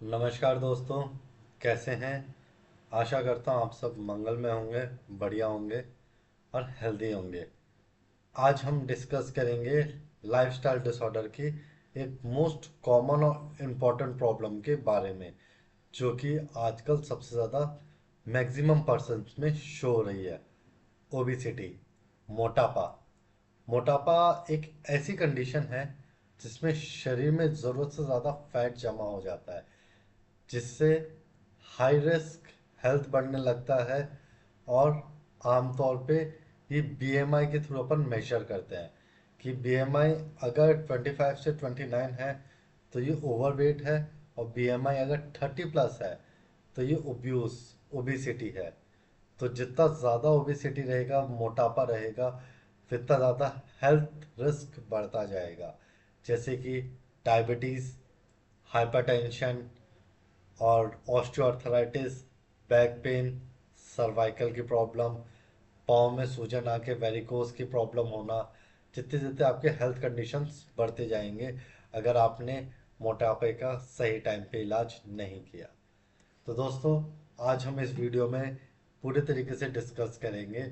नमस्कार दोस्तों। कैसे हैं? आशा करता हूँ आप सब मंगल में होंगे, बढ़िया होंगे और हेल्दी होंगे। आज हम डिस्कस करेंगे लाइफस्टाइल डिसऑर्डर की एक मोस्ट कॉमन और इम्पोर्टेंट प्रॉब्लम के बारे में, जो कि आजकल सबसे ज़्यादा मैक्सिमम पर्सन्स में शो हो रही है। ओबिसिटी, मोटापा। मोटापा एक ऐसी कंडीशन है जिसमें शरीर में ज़रूरत से ज़्यादा फैट जमा हो जाता है, जिससे हाई रिस्क हेल्थ बढ़ने लगता है। और आमतौर पे ये बीएमआई के थ्रू अपन मेजर करते हैं कि बीएमआई अगर 25 से 29 है तो ये ओवरवेट है, और बीएमआई अगर 30 प्लस है तो ये ओबिसिटी है। तो जितना ज़्यादा ओबिसिटी रहेगा, मोटापा रहेगा, उतना ज़्यादा हेल्थ रिस्क बढ़ता जाएगा, जैसे कि डायबिटीज़, हाइपरटेंशन और ऑस्टियोआर्थराइटिस, बैक पेन, सर्वाइकल की प्रॉब्लम, पाँव में सूजन आके वेरिकोज की प्रॉब्लम होना। जितने जितने आपके हेल्थ कंडीशंस बढ़ते जाएंगे अगर आपने मोटापे का सही टाइम पे इलाज नहीं किया। तो दोस्तों, आज हम इस वीडियो में पूरे तरीके से डिस्कस करेंगे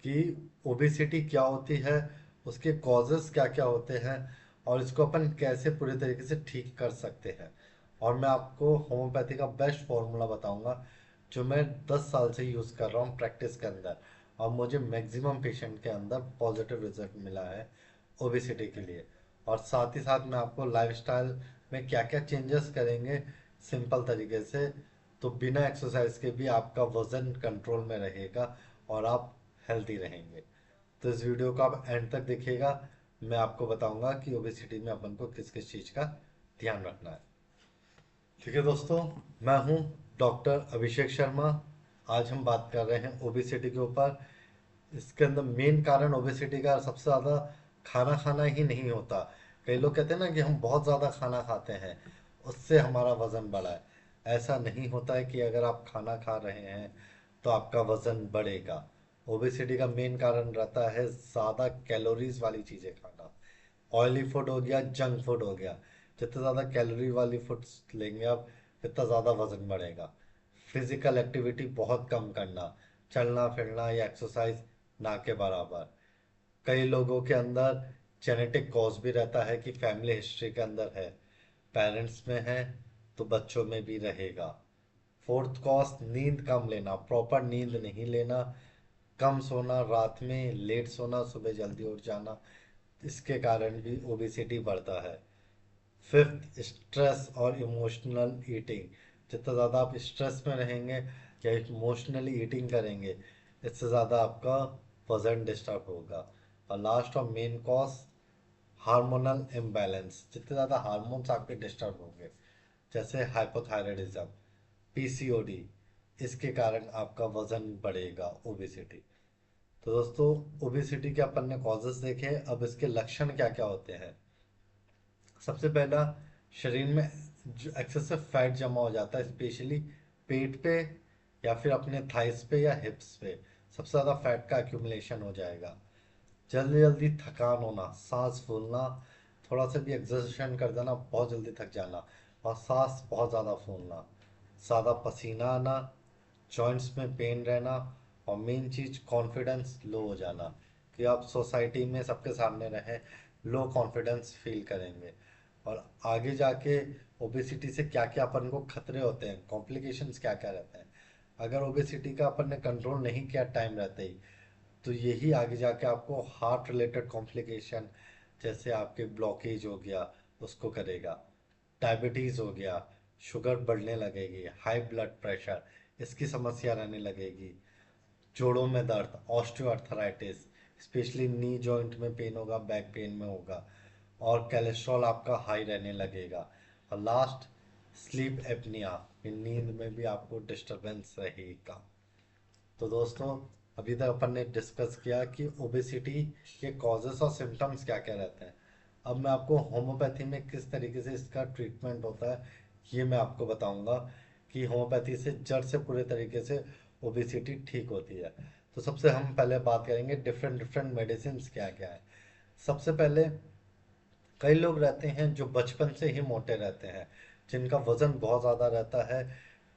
कि ओबेसिटी क्या होती है, उसके कॉजेस क्या क्या होते हैं, और इसको अपन कैसे पूरे तरीके से ठीक कर सकते हैं। और मैं आपको होम्योपैथी का बेस्ट फॉर्मूला बताऊंगा, जो मैं 10 साल से यूज़ कर रहा हूँ प्रैक्टिस के अंदर, और मुझे मैक्सिमम पेशेंट के अंदर पॉजिटिव रिजल्ट मिला है ओबेसिटी के लिए। और साथ ही साथ मैं आपको लाइफस्टाइल में क्या क्या चेंजेस करेंगे सिंपल तरीके से, तो बिना एक्सरसाइज के भी आपका वजन कंट्रोल में रहेगा और आप हेल्दी रहेंगे। तो इस वीडियो को आप एंड तक देखिएगा। मैं आपको बताऊंगा कि ओबेसिटी में अपन को किस किस चीज़ का ध्यान रखना है। ठीक है दोस्तों, मैं हूं डॉक्टर अभिषेक शर्मा। आज हम बात कर रहे हैं ओबेसिटी के ऊपर। इसके अंदर मेन कारण ओबेसिटी का सबसे ज़्यादा खाना खाना ही नहीं होता। कई लोग कहते हैं ना कि हम बहुत ज़्यादा खाना खाते हैं, उससे हमारा वज़न बढ़ा है। ऐसा नहीं होता है कि अगर आप खाना खा रहे हैं तो आपका वज़न बढ़ेगा। ओबेसिटी का मेन कारण रहता है ज़्यादा कैलोरीज वाली चीज़ें खाना। ऑयली फूड हो गया, जंक फूड हो गया। जितना ज़्यादा कैलोरी वाली फूड्स लेंगे आप, उतना ज़्यादा वज़न बढ़ेगा। फिजिकल एक्टिविटी बहुत कम करना, चलना फिरना या एक्सरसाइज ना के बराबर। कई लोगों के अंदर जेनेटिक कॉज भी रहता है कि फैमिली हिस्ट्री के अंदर है, पेरेंट्स में है तो बच्चों में भी रहेगा। फोर्थ कॉज नींद कम लेना, प्रॉपर नींद नहीं लेना, कम सोना, रात में लेट सोना, सुबह जल्दी उठ जाना, इसके कारण भी ओबेसिटी बढ़ता है। फिफ्थ, स्ट्रेस और इमोशनल ईटिंग। जितना ज़्यादा आप स्ट्रेस में रहेंगे या इमोशनली ईटिंग करेंगे, इससे ज़्यादा आपका वजन डिस्टर्ब होगा। और लास्ट और मेन कॉज, हार्मोनल इम्बैलेंस। जितने ज़्यादा हार्मोन्स आपके डिस्टर्ब होंगे, जैसे हाइपोथायराइडिज्म, पीसीओडी, इसके कारण आपका वजन बढ़ेगा, ओबेसिटी। तो दोस्तों, ओबेसिटी के अपन ने कॉजेस देखे, अब इसके लक्षण क्या क्या होते हैं। सबसे पहला, शरीर में जो एक्सेसिव फैट जमा हो जाता है, स्पेशली पेट पे या फिर अपने थाइस पे या हिप्स पे, सबसे ज़्यादा फैट का एक्यूमुलेशन हो जाएगा। जल्दी जल्दी थकान होना, सांस फूलना, थोड़ा सा भी एक्सर्शन कर देना बहुत जल्दी थक जाना, और सांस बहुत ज़्यादा फूलना, ज़्यादा पसीना आना, जॉइंट्स में पेन रहना, और मेन चीज़ कॉन्फिडेंस लो हो जाना, कि आप सोसाइटी में सबके सामने रहें, लो कॉन्फिडेंस फील करेंगे। और आगे जाके ओबेसिटी से क्या क्या अपन को खतरे होते हैं, कॉम्प्लिकेशंस क्या क्या रहते हैं, अगर ओबेसिटी का अपन ने कंट्रोल नहीं किया टाइम रहते ही, तो यही आगे जाके आपको हार्ट रिलेटेड कॉम्प्लिकेशन, जैसे आपके ब्लॉकेज हो गया, उसको करेगा। डायबिटीज़ हो गया, शुगर बढ़ने लगेगी, हाई ब्लड प्रेशर, इसकी समस्या रहने लगेगी। जोड़ों में दर्द, ऑस्टियोआर्थराइटिस, स्पेशली नी जॉइंट में पेन होगा, बैक पेन में होगा। और कोलेस्ट्रॉल आपका हाई रहने लगेगा। और लास्ट, स्लीप एपनिया, नींद में भी आपको डिस्टरबेंस रहेगा। तो दोस्तों, अभी तक अपन ने डिस्कस किया कि ओबेसिटी के कॉजेस और सिम्टम्स क्या क्या रहते हैं। अब मैं आपको होम्योपैथी में किस तरीके से इसका ट्रीटमेंट होता है ये मैं आपको बताऊंगा, कि होम्योपैथी से जड़ से पूरे तरीके से ओबेसिटी ठीक होती है। तो सबसे हम पहले बात करेंगे डिफरेंट डिफरेंट मेडिसिन क्या क्या है। सबसे पहले, कई लोग रहते हैं जो बचपन से ही मोटे रहते हैं, जिनका वज़न बहुत ज़्यादा रहता है,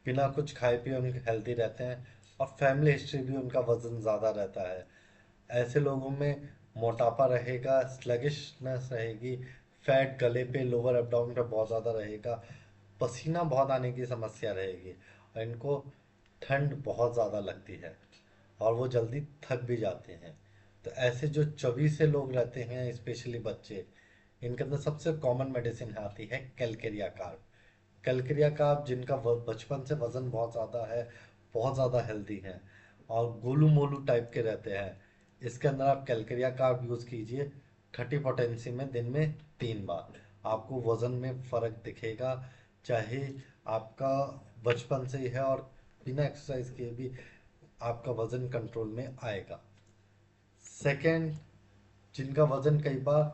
बिना कुछ खाए पिए उनके हेल्दी रहते हैं, और फैमिली हिस्ट्री भी उनका वज़न ज़्यादा रहता है। ऐसे लोगों में मोटापा रहेगा, स्लगिशनेस रहेगी, फैट गले पे, लोअर एब्डोमेन पे बहुत ज़्यादा रहेगा, पसीना बहुत आने की समस्या रहेगी, और इनको ठंड बहुत ज़्यादा लगती है और वो जल्दी थक भी जाते हैं। तो ऐसे जो चबी से लोग रहते हैं, स्पेशली बच्चे, इनके अंदर सबसे कॉमन मेडिसिन आती है कैलकेरिया कार्ब। कैलकेरिया कार्ब जिनका बचपन से वजन बहुत ज़्यादा है, बहुत ज़्यादा हेल्दी हैं और गोलू मोलू टाइप के रहते हैं, इसके अंदर आप कैलकेरिया कार्ब यूज़ कीजिए 30 पोटेंसी में, दिन में 3 बार। आपको वज़न में फ़र्क दिखेगा, चाहे आपका बचपन से ही है और बिना एक्सरसाइज किए भी आपका वज़न कंट्रोल में आएगा। सेकंड, जिनका वज़न कई बार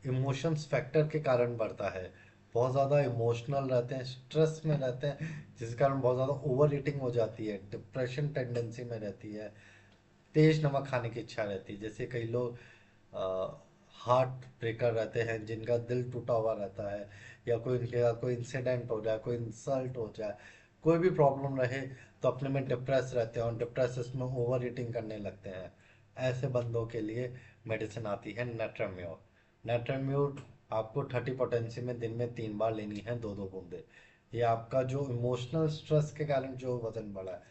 इमोशंस फैक्टर के कारण बढ़ता है, बहुत ज़्यादा इमोशनल रहते हैं, स्ट्रेस में रहते हैं, जिस कारण बहुत ज़्यादा ओवर ईटिंग हो जाती है, डिप्रेशन टेंडेंसी में रहती है, तेज नमक खाने की इच्छा रहती है। जैसे कई लोग हार्ट ब्रेकर रहते हैं, जिनका दिल टूटा हुआ रहता है, या कोई इनके साथ कोई इंसिडेंट हो जाए, कोई इंसल्ट हो जाए, कोई भी प्रॉब्लम रहे, तो अपने में डिप्रेस रहते हैं और डिप्रेस में ओवर ईटिंग करने लगते हैं। ऐसे बंदों के लिए मेडिसिन आती है नेट्राम्योर। नेट्राम्योर आपको 30 पोटेंसी में दिन में 3 बार लेनी है, 2-2 बूंदे। ये आपका जो इमोशनल स्ट्रेस के कारण जो वजन बढ़ा है,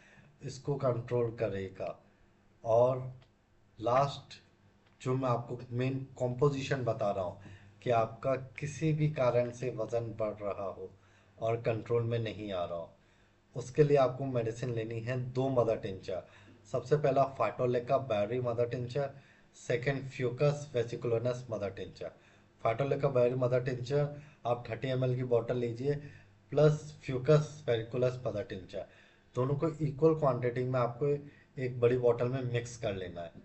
इसको कंट्रोल करेगा। और लास्ट, जो मैं आपको मेन कॉम्पोजिशन बता रहा हूँ, कि आपका किसी भी कारण से वज़न बढ़ रहा हो और कंट्रोल में नहीं आ रहा हो, उसके लिए आपको मेडिसिन लेनी है 2 मदर टिंचर। सबसे पहला phytolacca berry mother tincture, second fucus vesiculosus mother tincture. Phytolacca berry mother tincture आप 30 ml की बॉटल लीजिए, plus fucus vesiculosus mother tincture, दोनों को इक्वल क्वांटिटी में आपको एक बड़ी बॉटल में मिक्स कर लेना है।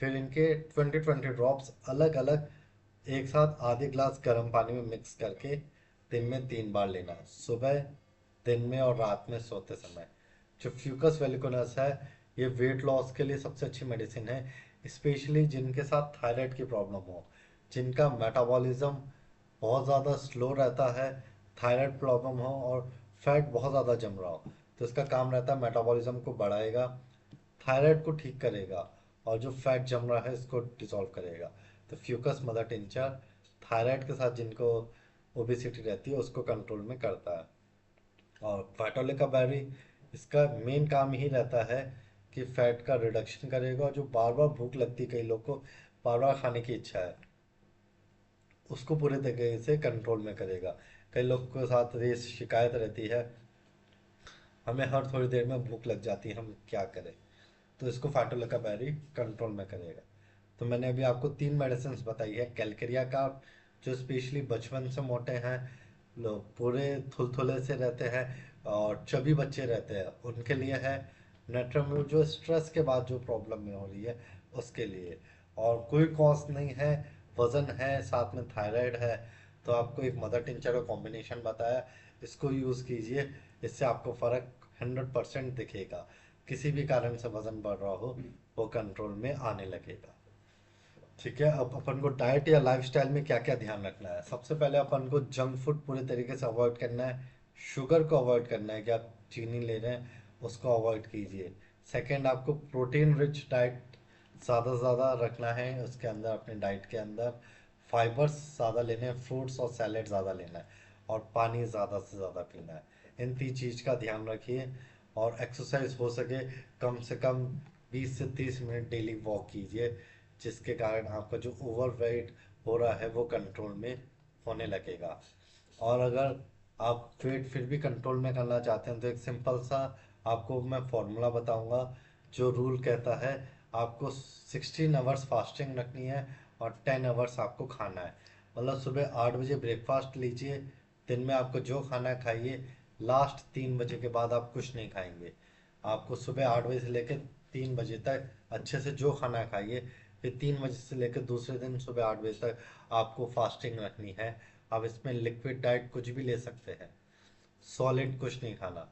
फिर इनके 20-20 ड्रॉप्स अलग अलग एक साथ आधे ग्लास गर्म पानी में मिक्स करके दिन में 3 बार लेना है, सुबह, दिन में और रात में सोते समय। जो फ्यूकस वेलिकोनस है, ये वेट लॉस के लिए सबसे अच्छी मेडिसिन है, स्पेशली जिनके साथ थायराइड की प्रॉब्लम हो, जिनका मेटाबॉलिज्म बहुत ज़्यादा स्लो रहता है, थायराइड प्रॉब्लम हो और फैट बहुत ज़्यादा जम रहा हो। तो इसका काम रहता है मेटाबॉलिज्म को बढ़ाएगा, थायराइड को ठीक करेगा, और जो फैट जम रहा है इसको डिसॉल्व करेगा। तो फ्यूकस मदर टिंचर थायराइड के साथ जिनको ओबेसिटी रहती है उसको कंट्रोल में करता है। और फैटोलिका बैरी, इसका मेन काम ही रहता है कि फैट का रिडक्शन करेगा, और जो बार बार भूख लगती है, कई लोग को बार बार खाने की इच्छा है, उसको पूरे तरीके से कंट्रोल में करेगा। कई लोग के साथ ये शिकायत रहती है, हमें हर थोड़ी देर में भूख लग जाती है, हम क्या करें, तो इसको फाटोलिका बैरी कंट्रोल में करेगा। तो मैंने अभी आपको 3 मेडिसिन बताई है। कैलकेरिया का, जो स्पेशली बचपन से मोटे हैं, लोग पूरे थुलथुले से रहते हैं और चबी बच्चे रहते हैं, उनके लिए है। नेट्राम्यूर जो स्ट्रेस के बाद जो प्रॉब्लम में हो रही है उसके लिए, और कोई कॉज नहीं है, वजन है, साथ में थायराइड है, तो आपको एक मदर टिंचर का कॉम्बिनेशन बताया, इसको यूज़ कीजिए, इससे आपको फ़र्क 100% दिखेगा। किसी भी कारण से वजन बढ़ रहा हो, वो कंट्रोल में आने लगेगा। ठीक है, अब अपन को डाइट या लाइफस्टाइल में क्या क्या ध्यान रखना है। सबसे पहले अपन को जंक फूड पूरे तरीके से अवॉइड करना है, शुगर को अवॉइड करना है, कि आप चीनी ले रहे हैं उसको अवॉइड कीजिए। सेकंड, आपको प्रोटीन रिच डाइट ज़्यादा से ज़्यादा रखना है, उसके अंदर अपने डाइट के अंदर फाइबर्स ज़्यादा लेने हैं, फ्रूट्स और सैलेड ज़्यादा लेना है, और पानी ज़्यादा से ज़्यादा पीना है। इन 3 चीज़ का ध्यान रखिए, और एक्सरसाइज हो सके कम से कम 20 से 30 मिनट डेली वॉक कीजिए, जिसके कारण आपका जो ओवरवेट हो रहा है वो कंट्रोल में होने लगेगा। और अगर आप वेट फिर भी कंट्रोल में करना चाहते हैं, तो एक सिंपल सा आपको मैं फॉर्मूला बताऊंगा, जो रूल कहता है आपको 16 आवर्स फास्टिंग रखनी है और 10 आवर्स आपको खाना है। मतलब सुबह 8 बजे ब्रेकफास्ट लीजिए, दिन में आपको जो खाना है खाइए, लास्ट 3 बजे के बाद आप कुछ नहीं खाएंगे। आपको सुबह 8 बजे से लेकर 3 बजे तक अच्छे से जो खाना है खाइए, फिर 3 बजे से लेकर दूसरे दिन सुबह 8 बजे तक आपको फास्टिंग रखनी है। आप इसमें लिक्विड डाइट कुछ भी ले सकते हैं, सॉलिड कुछ नहीं खाना।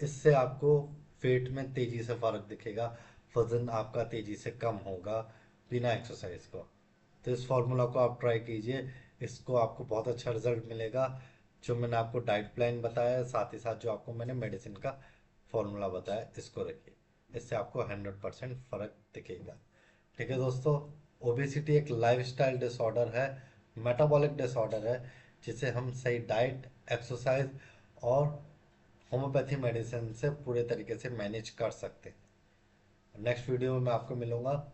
इससे आपको वेट में तेजी से फर्क दिखेगा, वजन आपका तेजी से कम होगा बिना एक्सरसाइज को। तो इस फॉर्मूला को आप ट्राई कीजिए, इसको आपको बहुत अच्छा रिजल्ट मिलेगा। जो मैंने आपको डाइट प्लान बताया है, साथ ही साथ जो आपको मैंने मेडिसिन का फॉर्मूला बताया, इसको रखिए। इससे आपको 100% फर्क दिखेगा। ठीक है दोस्तों, ओबेसिटी एक लाइफस्टाइल डिसऑर्डर है, मेटाबॉलिक डिसऑर्डर है, जिसे हम सही डाइट, एक्सरसाइज और होम्योपैथी मेडिसिन से पूरे तरीके से मैनेज कर सकते हैं। नेक्स्ट वीडियो में मैं आपको मिलूंगा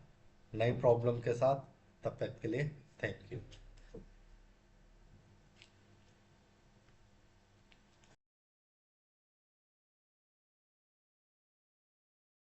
नई प्रॉब्लम के साथ। तब तक के लिए थैंक यू।